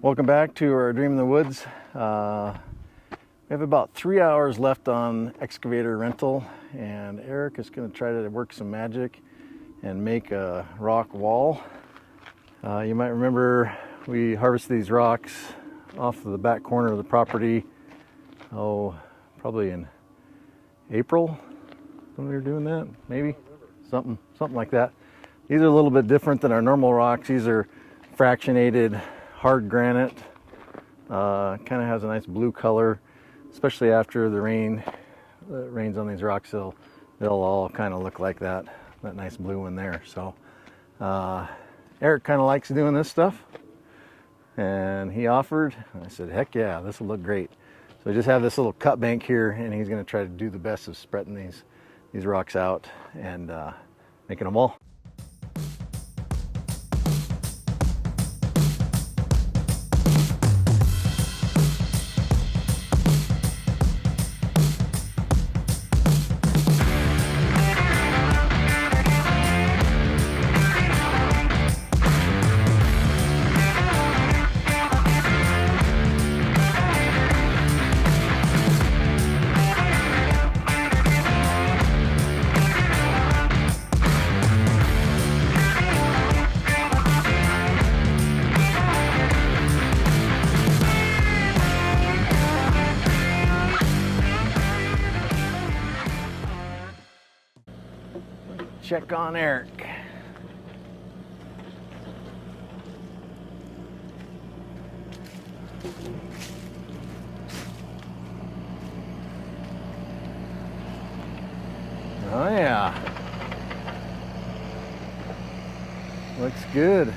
Welcome back to our Dream in the Woods. We have about 3 hours left on excavator rental, and Erik is going to try to work some magic and make a rock wall. You might remember we harvested these rocks off of the back corner of the property, probably in April when we were doing that, maybe something like that. These are a little bit different than our normal rocks. These are fractionated hard granite. Kind of has a nice blue color, especially after the rains on these rocks. They'll all kind of look like that nice blue one there. So Erik kind of likes doing this stuff, and he offered. I said, heck yeah, this will look great. So I just have this little cut bank here, and he's going to try to do the best of spreading these rocks out and making a wall. Check on Erik. Oh yeah. Looks good.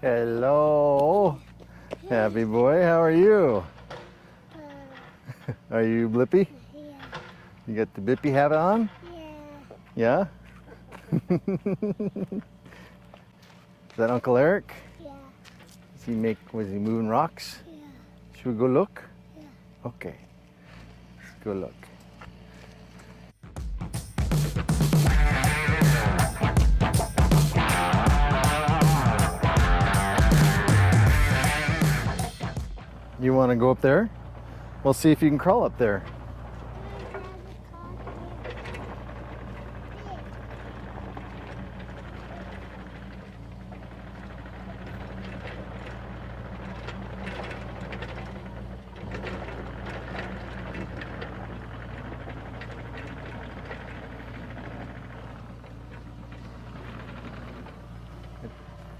Hello, happy boy, how are you? Are you Blippy? Yeah. You got the Blippy hat on? Yeah. Yeah? Is that Uncle Erik? Yeah. Was he moving rocks? Yeah. Should we go look? Yeah. Okay, let's go look. You want to go up there? We'll see if you can crawl up there.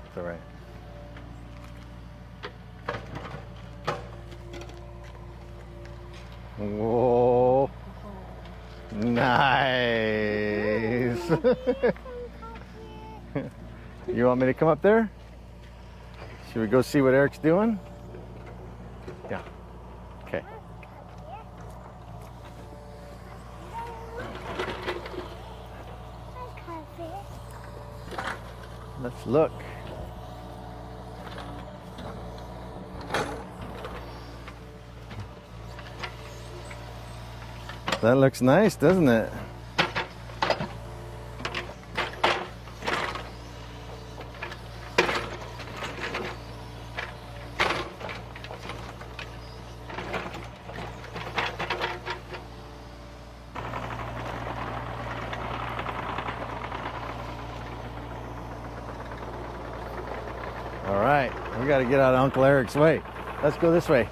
It's all right. Whoa, nice. You want me to come up there? Should we go see what Erik's doing? Yeah, okay. Let's look. That looks nice, doesn't it? All right, we got to get out of Uncle Eric's way. Let's go this way.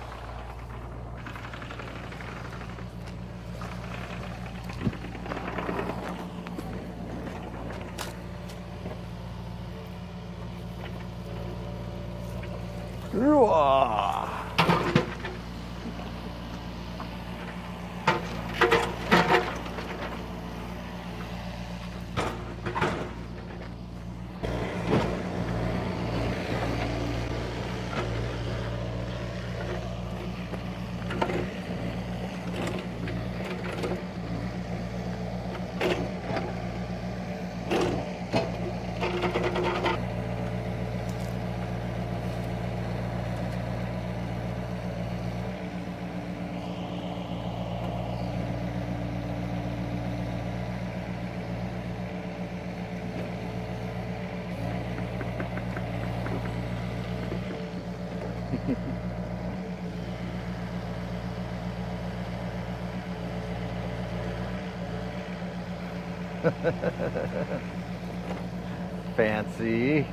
Fancy.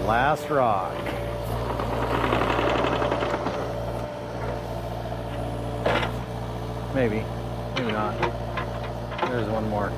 Last rock. Maybe, maybe not. There's one more.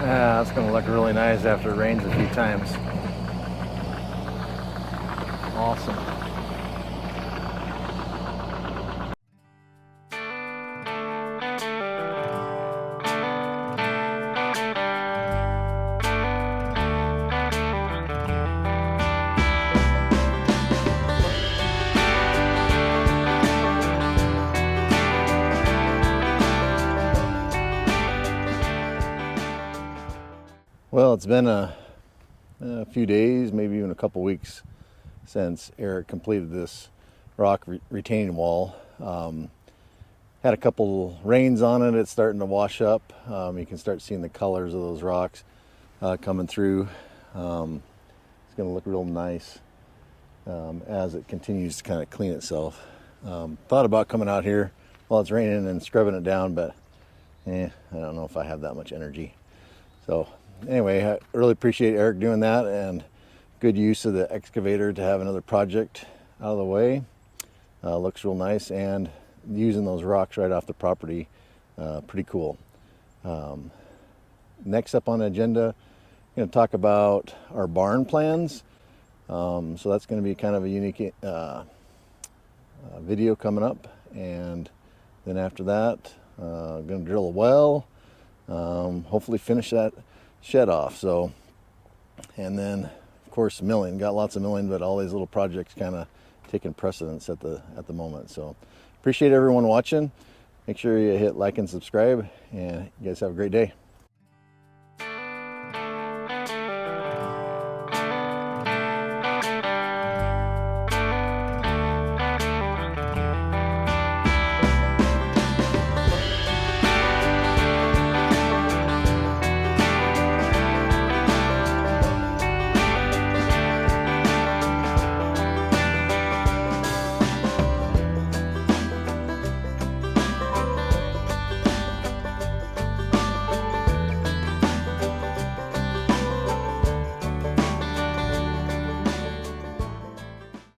Yeah, it's going to look really nice after it rains a few times. Awesome. Well, it's been a few days, maybe even a couple weeks since Erik completed this rock retaining wall. Had a couple rains on it. It's starting to wash up. You can start seeing the colors of those rocks coming through. It's going to look real nice as it continues to kind of clean itself. Thought about coming out here while it's raining and scrubbing it down, but I don't know if I have that much energy. So anyway, I really appreciate Erik doing that, and good use of the excavator to have another project out of the way. Looks real nice, and using those rocks right off the property, pretty cool. Next up on the agenda, I'm going to talk about our barn plans. So that's going to be kind of a unique video coming up, and then after that, I'm going to drill a well, hopefully finish that shed off. So, and then of course milling. Got lots of milling, but all these little projects kind of taking precedence at the moment. So appreciate everyone watching. Make sure you hit like and subscribe, and you guys have a great day.